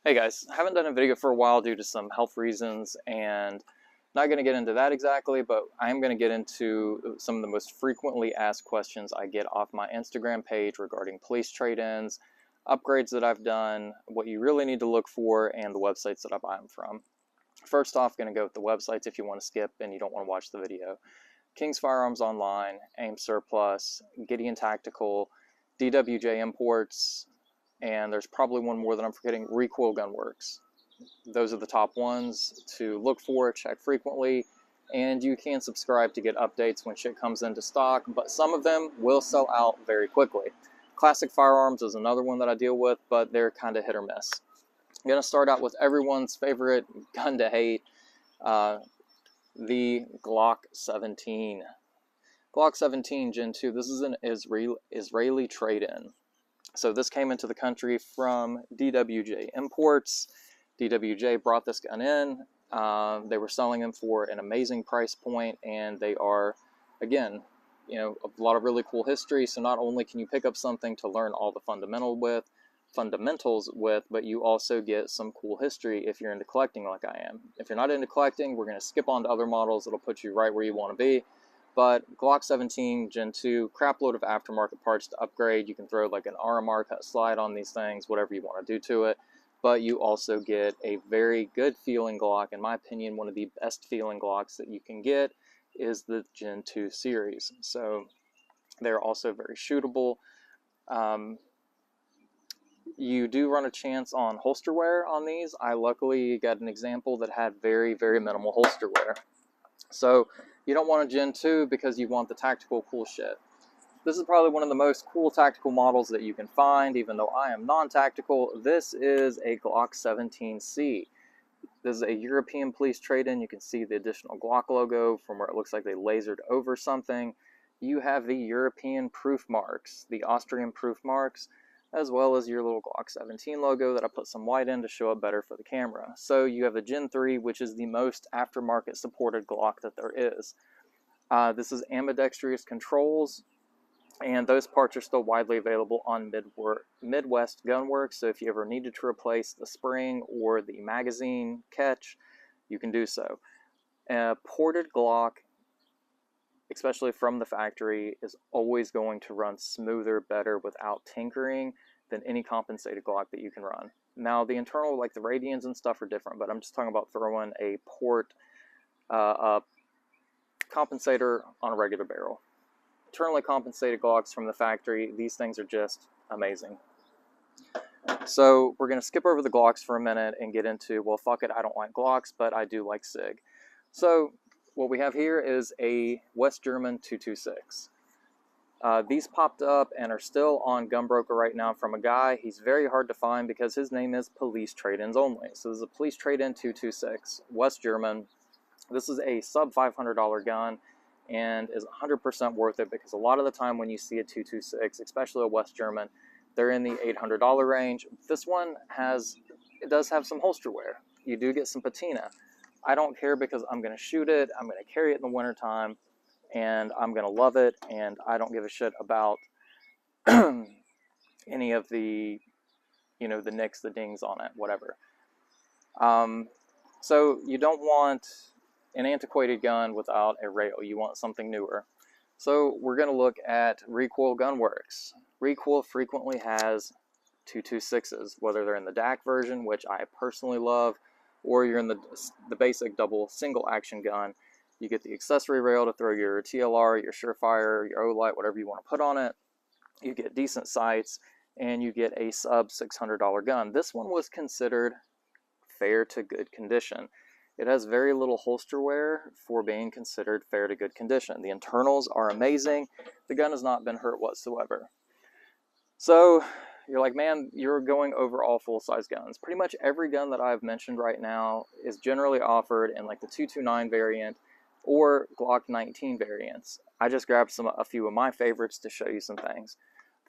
Hey guys, haven't done a video for a while due to some health reasons, and not going to get into that exactly, but I am going to get into some of the most frequently asked questions I get off my Instagram page regarding police trade-ins, upgrades that I've done, what you really need to look for, and the websites that I buy them from. First off, going to go with the websites if you want to skip and you don't want to watch the video. King's Firearms Online, Aim Surplus, Gideon Tactical, DWJ Imports, and there's probably one more that I'm forgetting, Recoil Gun Works. Those are the top ones to look for, check frequently, and you can subscribe to get updates when shit comes into stock, but some of them will sell out very quickly. Classic Firearms is another one that I deal with, but they're kind of hit or miss. I'm going to start out with everyone's favorite gun to hate, the Glock 17. Glock 17 Gen 2, this is an Israeli trade-in. So this came into the country from DWJ Imports. DWJ brought this gun in. They were selling them for an amazing price point, and they are, again, a lot of really cool history. So not only can you pick up something to learn all the fundamentals with, but you also get some cool history if you're into collecting like I am. If you're not into collecting, we're going to skip on to other models. It'll put you right where you want to be. But Glock 17 Gen 2, crap load of aftermarket parts to upgrade. You can throw like an RMR cut slide on these things, whatever you want to do to it. But you also get a very good feeling Glock. In my opinion, one of the best feeling Glocks that you can get is the Gen 2 series. So they're also very shootable. You do run a chance on holster wear on these. I luckily got an example that had very, very minimal holster wear. So you don't want a Gen 2 because you want the tactical cool shit. This is probably one of the most cool tactical models that you can find, even though I am non-tactical. This is a Glock 17C. This is a European police trade-in. You can see the additional Glock logo from where it looks like they lasered over something. You have the European proof marks, the Austrian proof marks, as well as your little Glock 17 logo that I put some white in to show up better for the camera. So you have the Gen 3, which is the most aftermarket supported Glock that there is. This is ambidextrous controls, and those parts are still widely available on Midwest Gunworks, so if you ever needed to replace the spring or the magazine catch, you can do so. A ported Glock, especially from the factory, is always going to run smoother, better, without tinkering than any compensated Glock that you can run. Now, the internal, like the radians and stuff, are different, but I'm just talking about throwing a port compensator on a regular barrel. Internally compensated Glocks from the factory, these things are just amazing. So we're going to skip over the Glocks for a minute and get into, well, fuck it, I don't like Glocks, but I do like SIG. So what we have here is a West German 226. These popped up and are still on Gunbroker right now from a guy. He's very hard to find because his name is Police Trade-ins Only. So this is a Police Trade-in 226, West German. This is a sub $500 gun and is 100% worth it because a lot of the time when you see a 226, especially a West German, they're in the $800 range. This one does have some holster wear. You do get some patina. I don't care because I'm going to shoot it, I'm going to carry it in the wintertime, and I'm going to love it, and I don't give a shit about any of the, the nicks, the dings on it, whatever. So you don't want an antiquated gun without a rail. You want something newer. So we're going to look at Recoil Gun Works. Recoil frequently has 226s, whether they're in the DAC version, which I personally love, or you're in the basic double single action gun. You get the accessory rail to throw your TLR, your Surefire, your O-Light, whatever you want to put on it. You get decent sights, and you get a sub $600 gun. This one was considered fair to good condition. It has very little holster wear for being considered fair to good condition. The internals are amazing. The gun has not been hurt whatsoever. So you're like, man, you're going over all full-size guns. Pretty much every gun that I've mentioned right now is generally offered in like the 229 variant or Glock 19 variants. I just grabbed a few of my favorites to show you some things.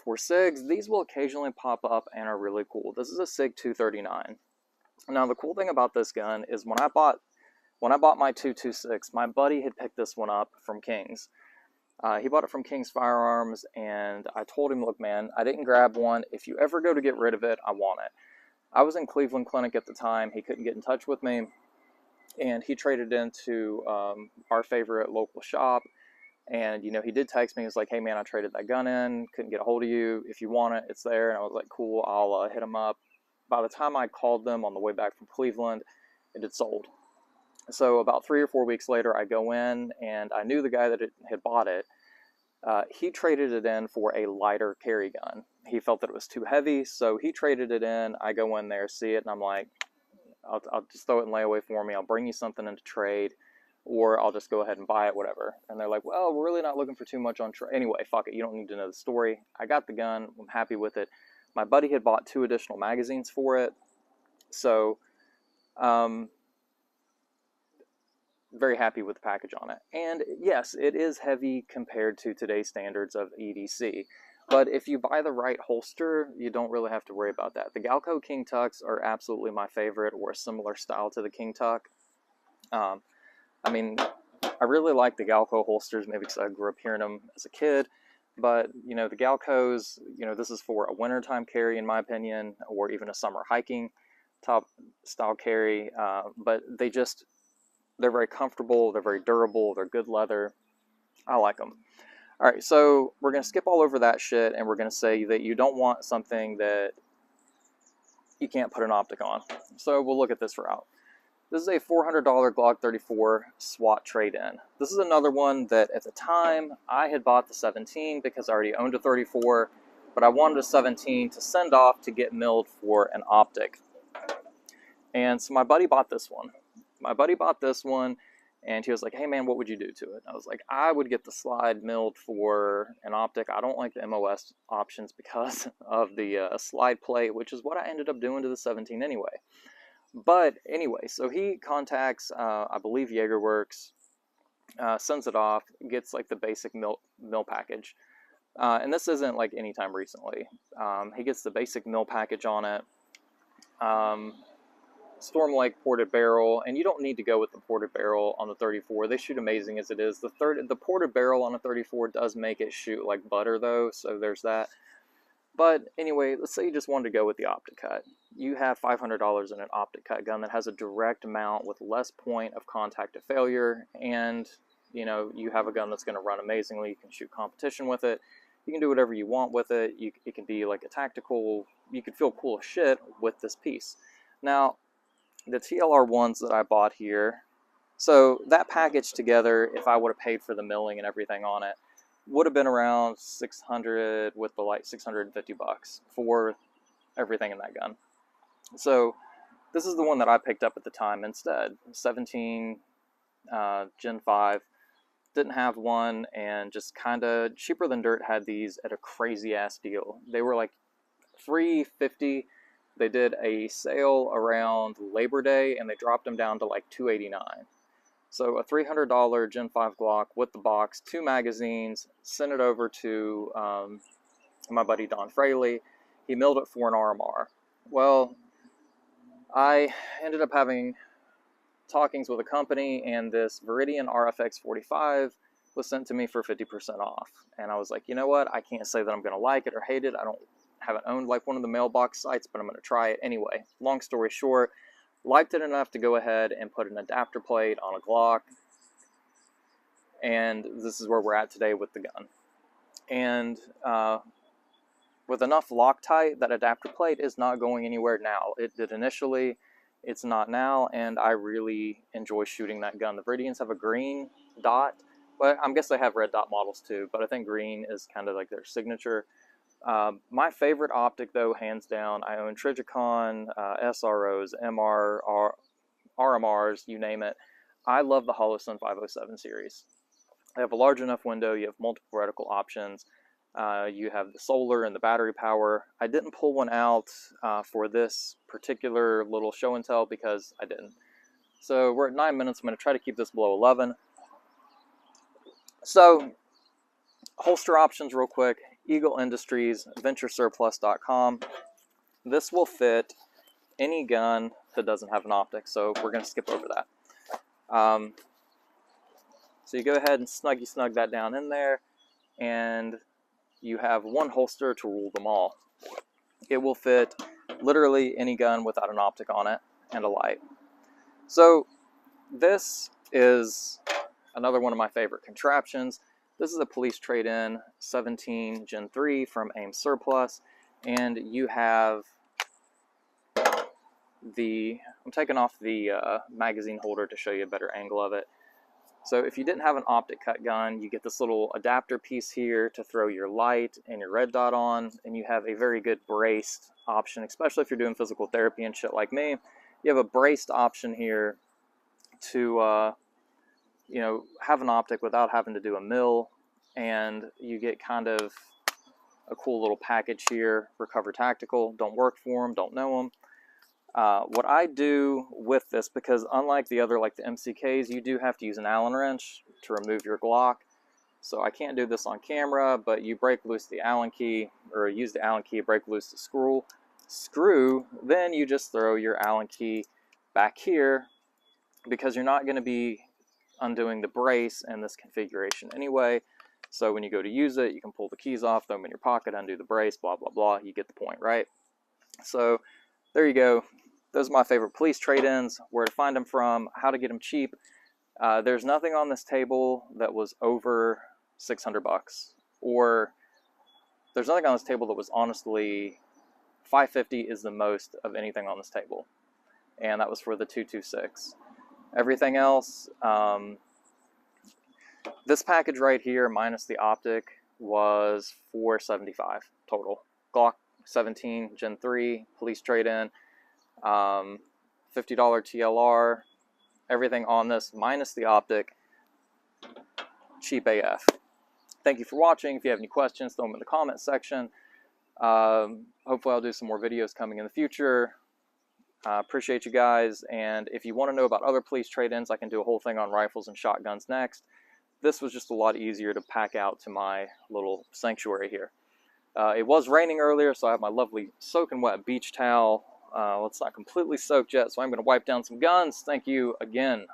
For SIGs, these will occasionally pop up and are really cool. This is a SIG 239. Now the cool thing about this gun is when I bought my 226, my buddy had picked this one up from King's. He bought it from King's Firearms, and I told him, look, man, I didn't grab one. If you ever go to get rid of it, I want it. I was in Cleveland Clinic at the time. He couldn't get in touch with me, and he traded into our favorite local shop. And, he did text me. He was like, hey, man, I traded that gun in. Couldn't get a hold of you. If you want it, it's there. And I was like, cool, I'll hit him up. By the time I called them on the way back from Cleveland, it had sold. So about 3 or 4 weeks later, I go in, and I knew the guy that had bought it. He traded it in for a lighter carry gun. He felt that it was too heavy, so he traded it in. I go in there, see it, and I'm like, I'll just throw it in layaway for me. I'll bring you something into trade, or I'll just go ahead and buy it, whatever. And they're like, well, we're really not looking for too much on trade. Anyway, fuck it. You don't need to know the story. I got the gun. I'm happy with it. My buddy had bought 2 additional magazines for it. So, very happy with the package on it. And yes, it is heavy compared to today's standards of EDC. But if you buy the right holster, you don't really have to worry about that. The Galco King Tucks are absolutely my favorite, or a similar style to the King Tuck. I mean, I really like the Galco holsters, maybe because I grew up hearing them as a kid. But, the Galcos, this is for a wintertime carry, in my opinion, or even a summer hiking top style carry. But they're very comfortable, they're very durable, they're good leather. I like them. All right, so we're going to skip all over that shit, and we're going to say that you don't want something that you can't put an optic on. So we'll look at this route. This is a $400 Glock 34 SWAT trade-in. This is another one that at the time I had bought the 17 because I already owned a 34, but I wanted a 17 to send off to get milled for an optic. And so my buddy bought this one. And he was like, hey man, what would you do to it? I was like, I would get the slide milled for an optic. I don't like the MOS options because of the slide plate, which is what I ended up doing to the 17 anyway. But anyway, so he contacts, I believe, JagerWorks, sends it off, gets like the basic mill package. And this isn't like anytime recently. He gets the basic mill package on it. Storm Lake ported barrel, and you don't need to go with the ported barrel on the 34. They shoot amazing as it is. The ported barrel on a 34 does make it shoot like butter though, so there's that. But anyway, let's say you just wanted to go with the optic cut. You have $500 in an optic cut gun that has a direct mount with less point of contact to failure, and you have a gun that's going to run amazingly. You can shoot competition with it. You can do whatever you want with it. It can be like a tactical. You could feel cool as shit with this piece. Now, the TLR ones that I bought here, so that package together, if I would have paid for the milling and everything on it, would have been around 600 with the light, $650 for everything in that gun. So this is the one that I picked up at the time instead. 17 Gen 5. Didn't have one, and just kind of Cheaper Than Dirt had these at a crazy ass deal. They were like $350. They did a sale around Labor Day, and they dropped them down to like $289. So a $300 Gen 5 Glock with the box, 2 magazines, sent it over to my buddy Don Fraley. He milled it for an RMR. Well, I ended up having talkings with a company, and this Viridian RFX 45 was sent to me for 50% off. And I was like, you know what? I can't say that I'm going to like it or hate it. I haven't owned like one of the mailbox sites, but I'm going to try it anyway. Long story short, liked it enough to go ahead and put an adapter plate on a Glock, and this is where we're at today with the gun. And with enough Loctite, that adapter plate is not going anywhere now. It did initially, it's not now, and I really enjoy shooting that gun. The Viridians have a green dot, but I guess they have red dot models too, but I think green is kind of like their signature. My favorite optic, though, hands down, I own Trijicon, SROs, RMRs, you name it. I love the Holosun 507 series. They have a large enough window, you have multiple reticle options, you have the solar and the battery power. I didn't pull one out for this particular little show and tell because I didn't. So we're at 9 minutes. I'm going to try to keep this below 11. So, holster options real quick. Eagle Industries, VentureSurplus.com. This will fit any gun that doesn't have an optic, so we're going to skip over that. So you go ahead and snug that down in there, and you have one holster to rule them all. It will fit Literally any gun without an optic on it and a light. So this is another one of my favorite contraptions. This is a police trade-in 17 Gen 3 from AIM Surplus, and you have I'm taking off the magazine holder to show you a better angle of it. So if you didn't have an optic cut gun, you get this little adapter piece here to throw your light and your red dot on, and you have a very good braced option, especially if you're doing physical therapy and shit like me. You have a braced option here to you know, have an optic without having to do a mill, and you get kind of a cool little package here. Recover Tactical, don't work for them, don't know them. What I do with this, because unlike the other, like the MCKs, you do have to use an Allen wrench to remove your Glock. So I can't do this on camera, but you break loose the Allen key, or use the Allen key, break loose the screw, then you just throw your Allen key back here, because you're not going to be undoing the brace in this configuration anyway. So when you go to use it, you can pull the keys off, throw them in your pocket, undo the brace, blah, blah, blah. You get the point, right? So there you go. Those are my favorite police trade-ins, where to find them from, how to get them cheap. There's nothing on this table that was over 600 bucks, or there's nothing on this table that was honestly $550 is the most of anything on this table, and that was for the 226. Everything else, this package right here minus the optic was $475 total. Glock 17 Gen 3 police trade-in, $50 TLR, everything on this minus the optic, cheap AF. Thank you for watching. If you have any questions, throw them in the comment section. Hopefully I'll do some more videos coming in the future. Appreciate you guys, and if you want to know about other police trade-ins, I can do a whole thing on rifles and shotguns next. This was just a lot easier to pack out to my little sanctuary here. It was raining earlier, so I have my lovely soaking wet beach towel. It's not completely soaked yet, so I'm going to wipe down some guns. Thank you again